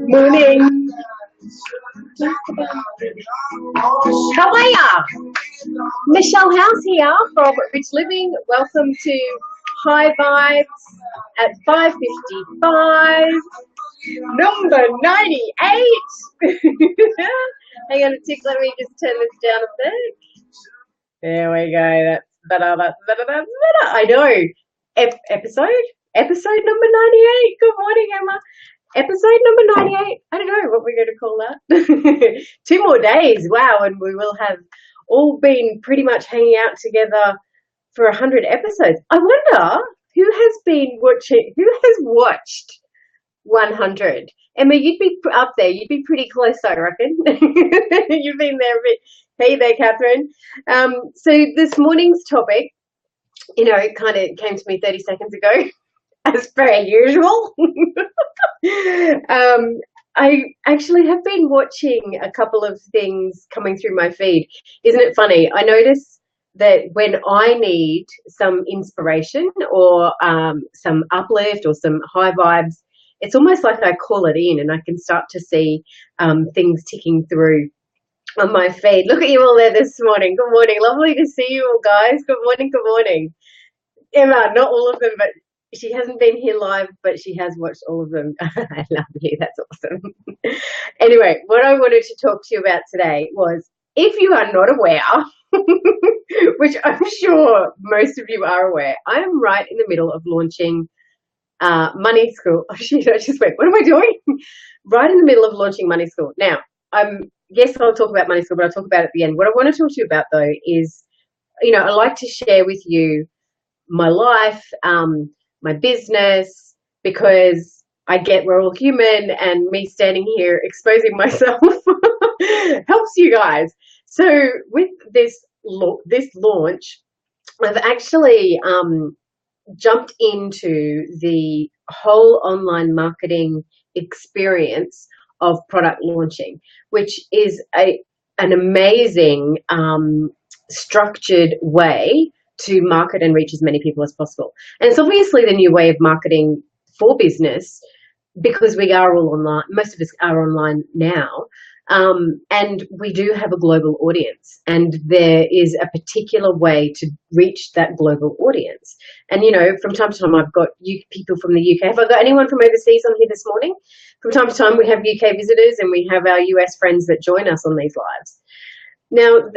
Morning. How are ya? Michelle House here from Rich Living. Welcome to High Vibes at 5:55, number 98. Hang on a tick, let me just turn this down a bit. There we go. That's better. That's better. That's better. I know. Episode number 98. Good morning, Emma. Episode number 98. I don't know what we're going to call that. 2 more days. Wow. And we will have all been pretty much hanging out together for 100 episodes. I wonder who has watched 100. Emma, you'd be up there. You'd be pretty close, I reckon. You've been there a bit. Hey there, Catherine. So this morning's topic, kind of came to me 30 seconds ago, as per usual. I actually have been watching a couple of things coming through my feed. Isn't it funny? I notice that when I need some inspiration or some uplift or some high vibes, it's almost like I call it in and I can start to see things ticking through on my feed. Look at you all there this morning. Good morning. Lovely to see you all, guys. Good morning. Good morning. Emma, not all of them, but she hasn't been here live, but she has watched all of them. I love you. That's awesome. Anyway, what I wanted to talk to you about today was, if you are not aware, which I'm sure most of you are aware, I am right in the middle of launching Money School. Oh, shit, I just went, what am I doing? Right in the middle of launching Money School. Now, yes, I'll talk about Money School, but I'll talk about it at the end. What I want to talk to you about, though, is, I like to share with you my life, my business, because I get we're all human, and me standing here exposing myself helps you guys. So with this launch, I've actually jumped into the whole online marketing experience of product launching, which is an amazing structured way to market and reach as many people as possible. And it's obviously the new way of marketing for business, because we are all online. Most of us are online now. And we do have a global audience, and there is a particular way to reach that global audience. And, from time to time, I've got people from the UK. Have I got anyone from overseas on here this morning? From time to time, we have UK visitors, and we have our US friends that join us on these lives. Now,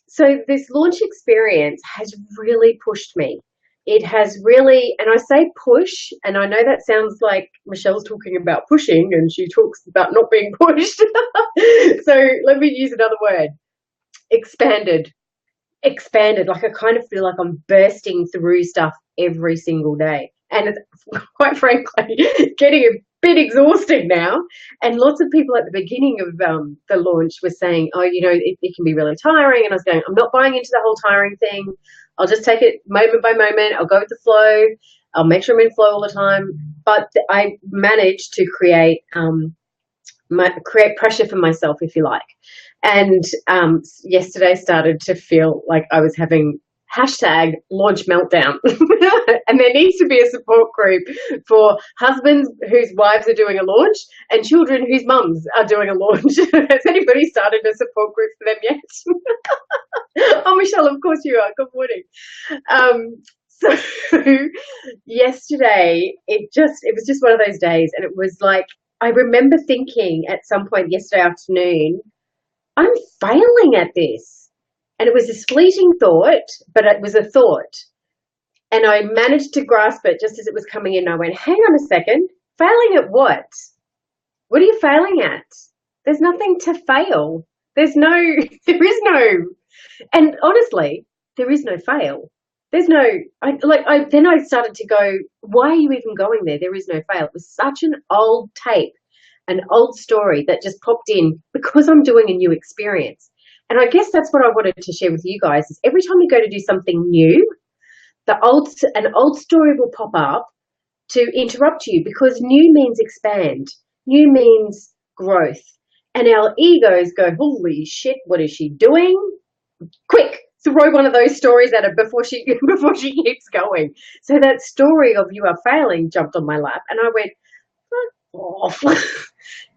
so this launch experience has really pushed me. It has really, and I say push, and I know that sounds like Michelle's talking about pushing and she talks about not being pushed. So let me use another word. Expanded. Like I kind of feel like I'm bursting through stuff every single day. And it's, quite frankly, getting a bit exhausting now. And lots of people at the beginning of the launch were saying, oh, it can be really tiring. And I was going, I'm not buying into the whole tiring thing. I'll just take it moment by moment. I'll go with the flow. I'll make sure I'm in flow all the time. But I managed to create pressure for myself, if you like. And yesterday started to feel like I was having #launch meltdown. And there needs to be a support group for husbands whose wives are doing a launch and children whose mums are doing a launch. Has anybody started a support group for them yet? Oh, Michelle, of course you are. Good morning. So yesterday, it was just one of those days, and it was like, I remember thinking at some point yesterday afternoon, I'm failing at this. And it was this fleeting thought, but it was a thought. And I managed to grasp it just as it was coming in. I went, hang on a second, failing at what? What are you failing at? There's nothing to fail. There is no, and honestly, there is no fail. There's no, then I started to go, why are you even going there? There is no fail. It was such an old tape, an old story that just popped in because I'm doing a new experience. And I guess that's what I wanted to share with you guys, is every time you go to do something new, an old story will pop up to interrupt you, because new means expand. New means growth. And our egos go, holy shit, what is she doing? Quick, throw one of those stories at her before she before she keeps going. So that story of you are failing jumped on my lap, and I went, fuck off.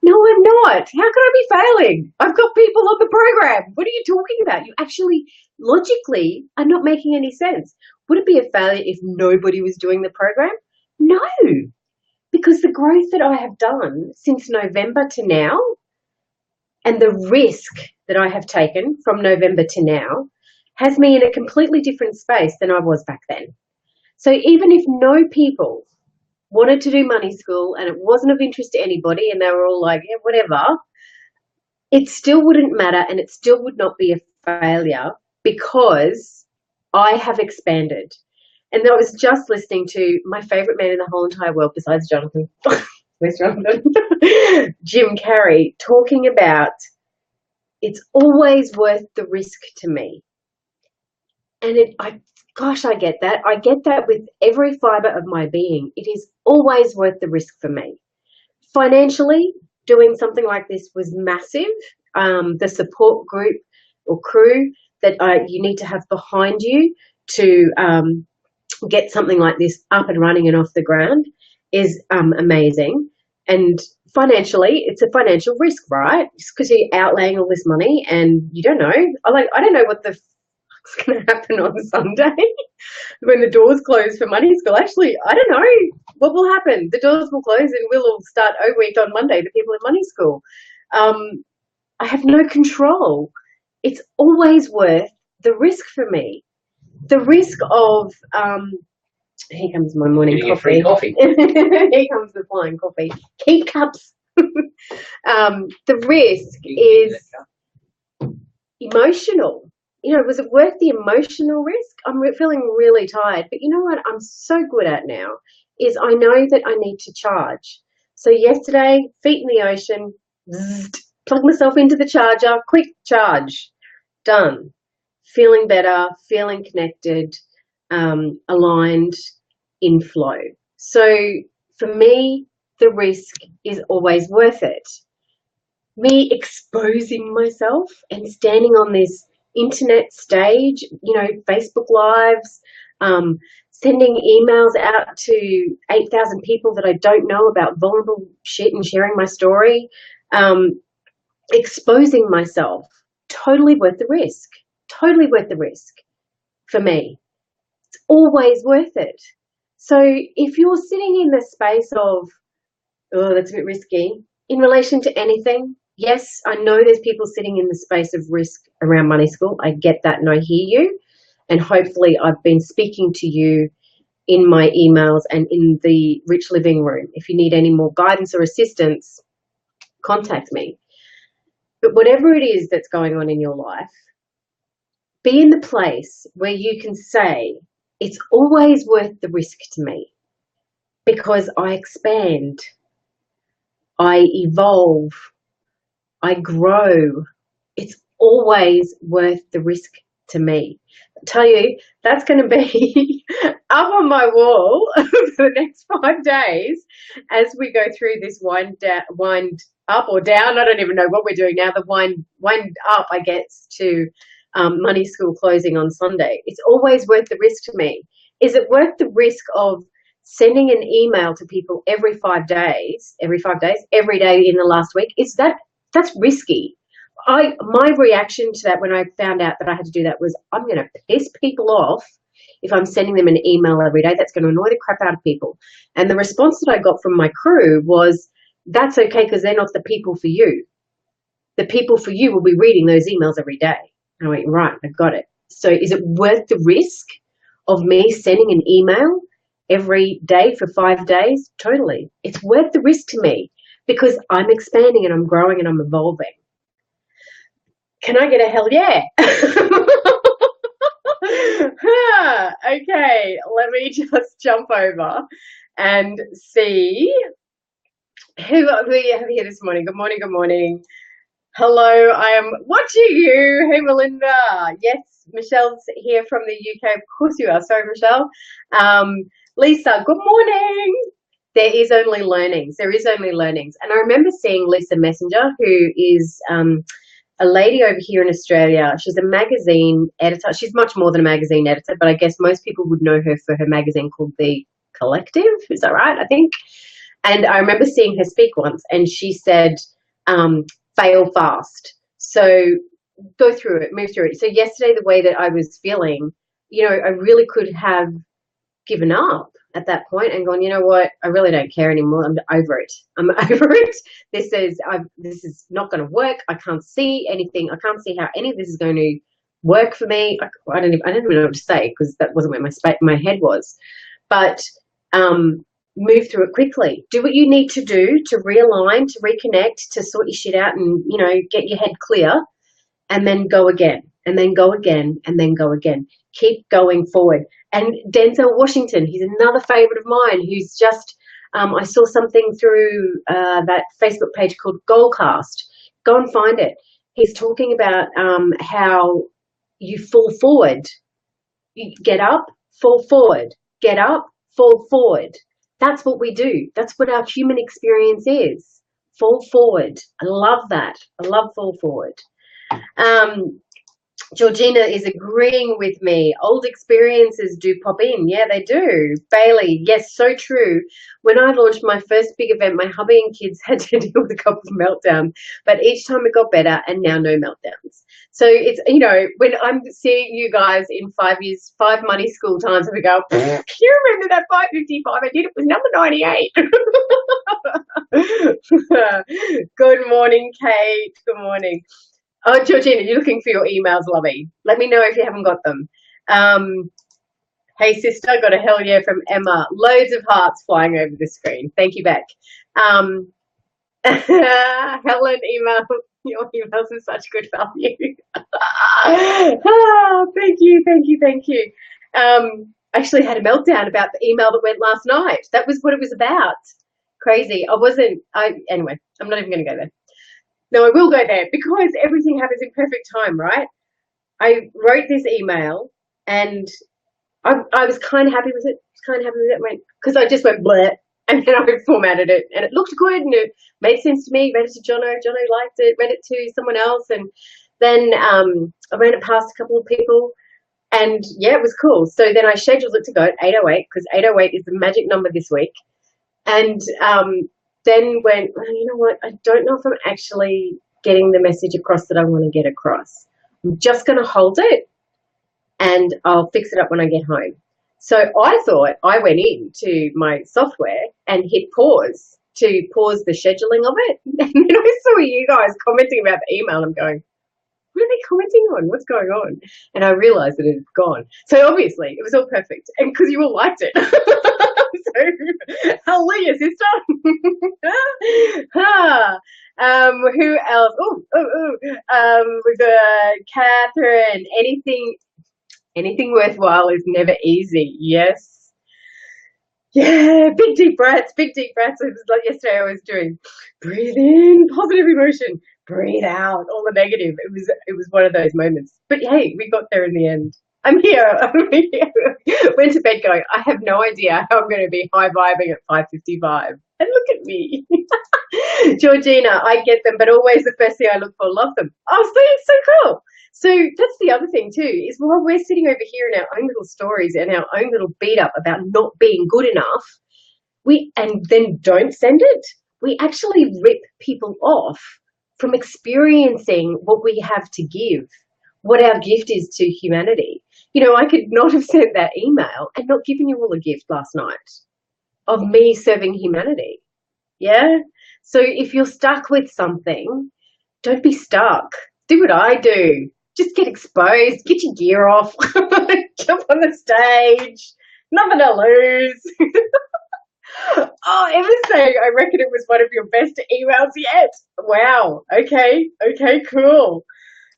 No, I'm not. How could I be failing? I've got people on the program. What are you talking about? You actually logically are not making any sense. Would it be a failure if nobody was doing the program? No, because the growth that I have done since November to now, and the risk that I have taken from November to now, has me in a completely different space than I was back then. So even if no people wanted to do money school and it wasn't of interest to anybody and they were all like, yeah, whatever, it still wouldn't matter and it still would not be a failure because I have expanded. And I was just listening to my favorite man in the whole entire world besides Jonathan. Where's Jonathan? Jim Carrey, talking about it's always worth the risk to me. And gosh, I get that. I get that with every fiber of my being. It is always worth the risk for me. Financially, doing something like this was massive. The support group or crew that you need to have behind you to get something like this up and running and off the ground is amazing. And financially, it's a financial risk, right? Just because you're outlaying all this money and you don't know. I don't know what the fuck's going to happen on Sunday when the doors close for money school. Actually, I don't know what will happen. The doors will close and we'll all start O Week on Monday, the people in money school. I have no control. It's always worth the risk for me. The risk of here comes my morning coffee. Here comes the flying coffee. Keep cups. The risk is emotional. You know, was it worth the emotional risk? I'm feeling really tired, but you know what I'm so good at now is I know that I need to charge. So yesterday, feet in the ocean, plug myself into the charger, quick charge, done. Feeling better, feeling connected, aligned, in flow. So for me, the risk is always worth it. Me exposing myself and standing on this internet stage, you know, Facebook Lives, sending emails out to 8,000 people that I don't know about vulnerable shit and sharing my story, exposing myself, totally worth the risk. Totally worth the risk for me. It's always worth it. So if you're sitting in the space of, oh, that's a bit risky, in relation to anything, yes, I know there's people sitting in the space of risk around money school. I get that and I hear you. And hopefully I've been speaking to you in my emails and in the Rich Living Room. If you need any more guidance or assistance, contact me. But whatever it is that's going on in your life, be in the place where you can say, it's always worth the risk to me because I expand, I evolve, I grow. It's always worth the risk to me. I tell you, that's going to be up on my wall for the next 5 days as we go through this wind up or down. I don't even know what we're doing now. The wind up, I guess, to money school closing on Sunday. It's always worth the risk to me. Is it worth the risk of sending an email to people every 5 days, every day in the last week? That's risky. My reaction to that when I found out that I had to do that was, I'm going to piss people off if I'm sending them an email every day. That's going to annoy the crap out of people. And the response that I got from my crew was, that's okay because they're not the people for you. The people for you will be reading those emails every day. And I went, right, I've got it. So is it worth the risk of me sending an email every day for 5 days? Totally. It's worth the risk to me because I'm expanding and I'm growing and I'm evolving. Can I get a hell yeah? Okay, let me just jump over and see who we have here this morning. Good morning, good morning. Hello, I am watching you. Hey, Melinda. Yes, Michelle's here from the UK. Of course you are. Sorry, Michelle. Lisa, good morning. There is only learnings. There is only learnings. And I remember seeing Lisa Messenger, who is a lady over here in Australia. She's a magazine editor. She's much more than a magazine editor, but I guess most people would know her for her magazine called The Collective. Is that right? I think. And I remember seeing her speak once, and she said, fail fast. So go through it, move through it. So yesterday, the way that I was feeling, I really could have given up at that point and gone, you know what, I really don't care anymore. I'm over it. I'm over it. This is not going to work. I can't see anything. I can't see how any of this is going to work for me. I don't even know what to say, because that wasn't where my head was. But move through it quickly. Do what you need to do to realign, to reconnect, to sort your shit out, and get your head clear, and then go again, and then go again, and then go again. Keep going forward. And Denzel Washington, he's another favorite of mine, who's just, I saw something through that Facebook page called Goalcast. Go and find it. He's talking about how you fall forward. You get up, fall forward. Get up, fall forward. That's what we do. That's what our human experience is. Fall forward. I love that. I love fall forward. Georgina is agreeing with me. Old experiences do pop in. Yeah, they do. Bailey, yes, so true. When I launched my first big event, my hubby and kids had to deal with a couple of meltdowns, but each time it got better, and now no meltdowns. So it's, when I'm seeing you guys in 5 years, 5 money school times, and we go, you remember that 555 I did? It was number 98. Good morning, Kate. Good morning. Oh, Georgina, you're looking for your emails, lovey. Let me know if you haven't got them. Hey, sister, got a hell yeah from Emma. Loads of hearts flying over the screen. Thank you back. Helen, email. Your emails are such good value. Thank you. Actually had a meltdown about the email that went last night. That was what it was about. Crazy. Anyway, I'm not even going to go there. No, I will go there, because everything happens in perfect time, right? I wrote this email, and I was kind of happy with it. Because I just went bleh, and then I formatted it, and it looked good, and it made sense to me. Read it to Jono. Jono liked it. Read it to someone else, and then I ran it past a couple of people, and yeah, it was cool. So then I scheduled it to go at 8:08, because 8:08 is the magic number this week, and then went, well, you know what, I don't know if I'm actually getting the message across that I want to get across. I'm just going to hold it, and I'll fix it up when I get home. So I thought, I went into my software and hit pause to pause the scheduling of it. And then I saw you guys commenting about the email. I'm going, what are they commenting on? What's going on? And I realized that it had gone. So obviously it was all perfect, and because you all liked it. So hallelujah, sister. Who else? We've got Catherine. Anything worthwhile is never easy. Yes. Yeah, big deep breaths. It was like yesterday I was doing breathe in, positive emotion, breathe out, all the negative. It was one of those moments. But hey, we got there in the end. I'm here. Went to bed going, I have no idea how I'm going to be high vibing at 5:55. And look at me. Georgina, I get them, but always the first thing I look for, love them. Oh, so cool. So that's the other thing too, is while we're sitting over here in our own little stories and our own little beat up about not being good enough, and then don't send it, we actually rip people off from experiencing what we have to give, what our gift is to humanity. I could not have sent that email and not given you all a gift last night of me serving humanity. Yeah? So if you're stuck with something, don't be stuck. Do what I do. Just get exposed, get your gear off, jump on the stage, nothing to lose. Oh, Emma's saying, I reckon it was one of your best emails yet. Wow. Okay, cool.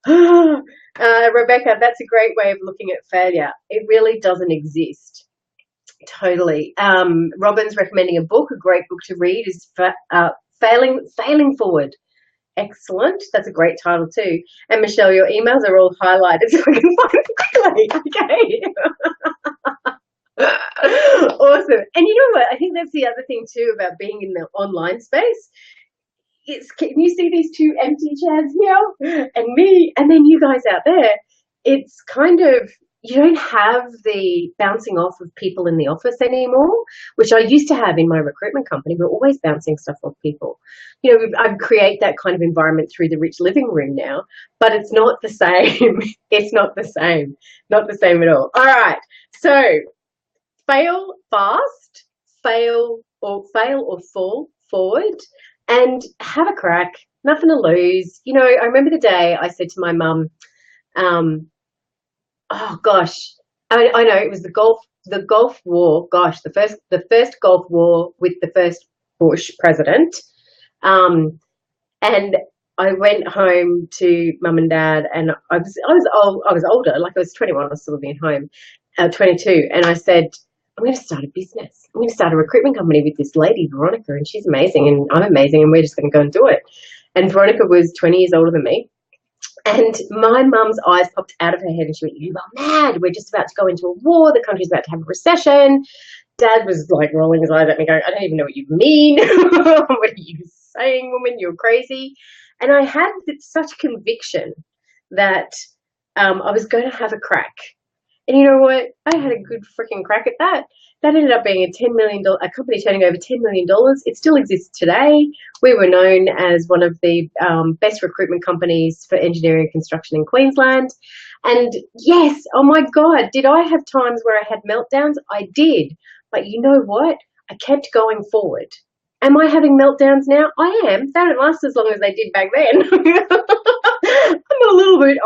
Rebecca, that's a great way of looking at failure. It really doesn't exist. Totally. Robin's recommending a book. A great book to read is Failing Forward. Excellent. That's a great title too. And Michelle, your emails are all highlighted so I can find them quickly. Okay. Awesome. And you know what? I think that's the other thing too about being in the online space. can you see these two empty chairs here and me and then you guys out there? It's kind of, you don't have the bouncing off of people in the office anymore, which I used to have in my recruitment company. We're always bouncing stuff off people. You know, I create that kind of environment through the Rich Living Room now, but it's not the same. It's not the same. Not the same at all. All right. So fail fast, fail or fall forward, and have a crack. Nothing to lose. You know, I remember the day I said to my mum, oh gosh, I know it was the Gulf War. Gosh, the first Gulf War with the first Bush president, and I went home to mum and dad, and I was older, like I was 21. I was still living at home, 22, and I said, I'm going to start a business. I'm going to start a recruitment company with this lady, Veronica, and she's amazing, and I'm amazing, and we're just going to go and do it. And Veronica was 20 years older than me. And my mum's eyes popped out of her head and she went, you are mad. We're just about to go into a war. The country's about to have a recession. Dad was like rolling his eyes at me going, I don't even know what you mean. What are you saying, woman? You're crazy. And I had such conviction that I was going to have a crack. And you know what? I had a good freaking crack at that. That ended up being a company turning over $10 million. It still exists today. We were known as one of the best recruitment companies for engineering and construction in Queensland. And yes, oh my God, did I have times where I had meltdowns? I did. But you know what? I kept going forward. Am I having meltdowns now? I am. They don't last as long as they did back then. I'm a little bit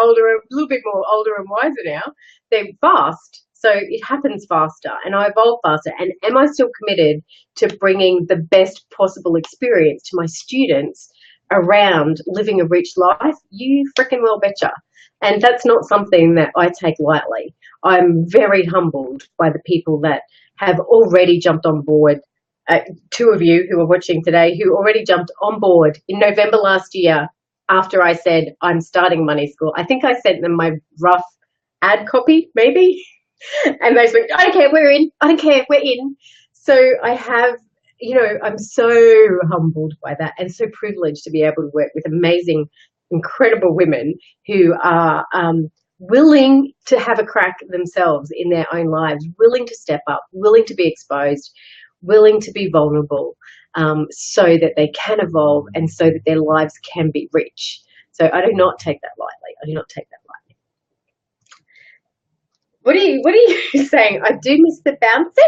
more older and wiser now. They're fast, so it happens faster, and I evolve faster. And am I still committed to bringing the best possible experience to my students around living a rich life? You freaking well betcha. And that's not something that I take lightly. I'm very humbled by the people that have already jumped on board. Two of you who are watching today who already jumped on board in November last year after I said I'm starting Money School. I think I sent them my rough ad copy, maybe, and they went, I don't care, we're in. I don't care, we're in. So I have, you know, I'm so humbled by that and so privileged to be able to work with amazing, incredible women who are willing to have a crack themselves in their own lives, willing to step up, willing to be exposed, willing to be vulnerable, so that they can evolve and so that their lives can be rich. So I do not take that lightly. I do not take that lightly. What are you saying? I do miss the bouncing?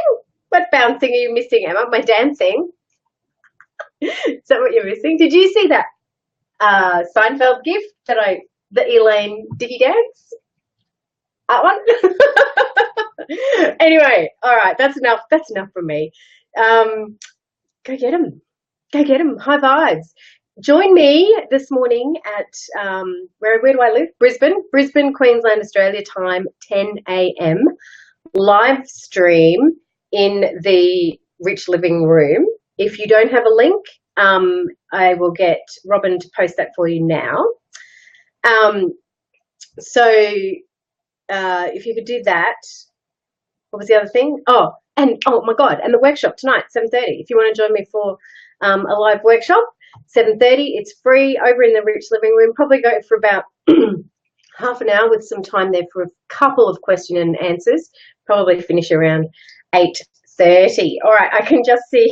What bouncing are you missing, Emma? My dancing? Is that what you're missing? Did you see that Seinfeld gif that the Elaine Diggy dance? That one? Anyway, all right, that's enough. That's enough from me. Go get them. Go get them. High vibes. Join me this morning at, where do I live? Brisbane, Queensland, Australia time, 10 a.m. Live stream in the Rich Living Room. If you don't have a link, I will get Robin to post that for you now. So if you could do that. What was the other thing? Oh my God, and the workshop tonight, 7:30. If you want to join me for a live workshop, 7:30, it's free over in the Rich Living Room. Probably go for about half an hour with some time there for a couple of question and answers. Probably finish around 8:30. All right, I can just see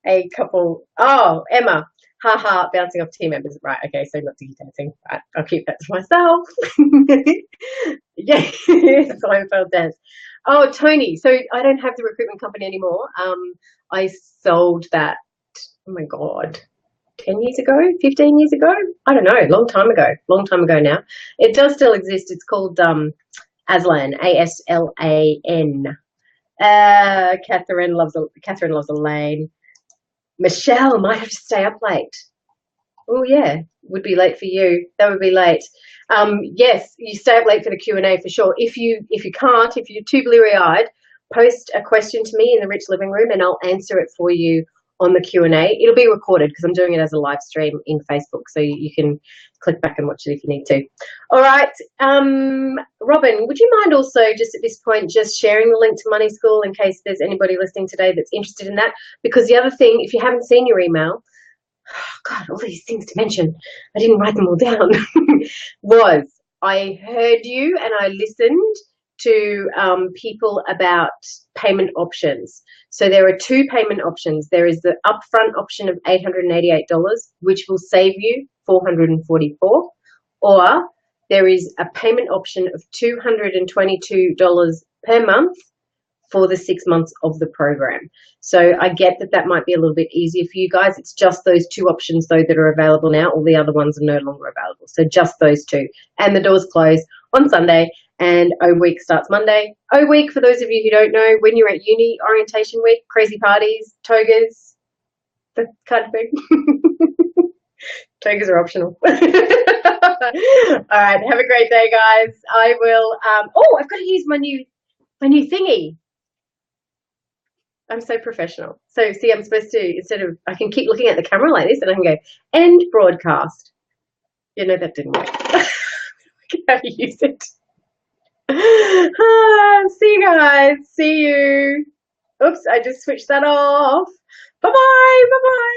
a couple. Oh, Emma, haha, bouncing off team members. Right, okay, so not diggy dancing. Right, I'll keep that to myself. Yeah, Seinfeld dance. Oh, Tony, so I don't have the recruitment company anymore. I sold that, oh my God, 10 years ago, 15 years ago? I don't know, long time ago now. It does still exist. It's called Aslan, A-S-L-A-N. Catherine loves Elaine. Michelle might have to stay up late. Oh yeah, would be late for you. That would be late. Yes, you stay up late for the Q&A for sure. If you're too bleary-eyed, post a question to me in the Rich Living Room and I'll answer it for you on the Q&A. It'll be recorded because I'm doing it as a live stream in Facebook, so you can click back and watch it if you need to. All right, Robin, would you mind also just at this point just sharing the link to Money School in case there's anybody listening today that's interested in that? Because the other thing, if you haven't seen your email, God, all these things to mention. I didn't write them all down. Was I heard you and I listened to people about payment options. So there are two payment options. There is the upfront option of $888, which will save you $444, or there is a payment option of $222 per month for the 6 months of the program. So I get that that might be a little bit easier for you guys. It's just those two options though that are available now. All the other ones are no longer available. So just those two. And the doors close on Sunday and O Week starts Monday. O Week, for those of you who don't know, when you're at uni, orientation week, crazy parties, togas, that kind of thing. Togas are optional. All right, have a great day, guys. I will, oh, I've got to use my new thingy. I'm so professional. So see, I'm supposed to, instead of, I can keep looking at the camera like this and I can go, end broadcast. You know, that didn't work. How to use it. See you guys. See you. Oops, I just switched that off. Bye-bye. Bye-bye.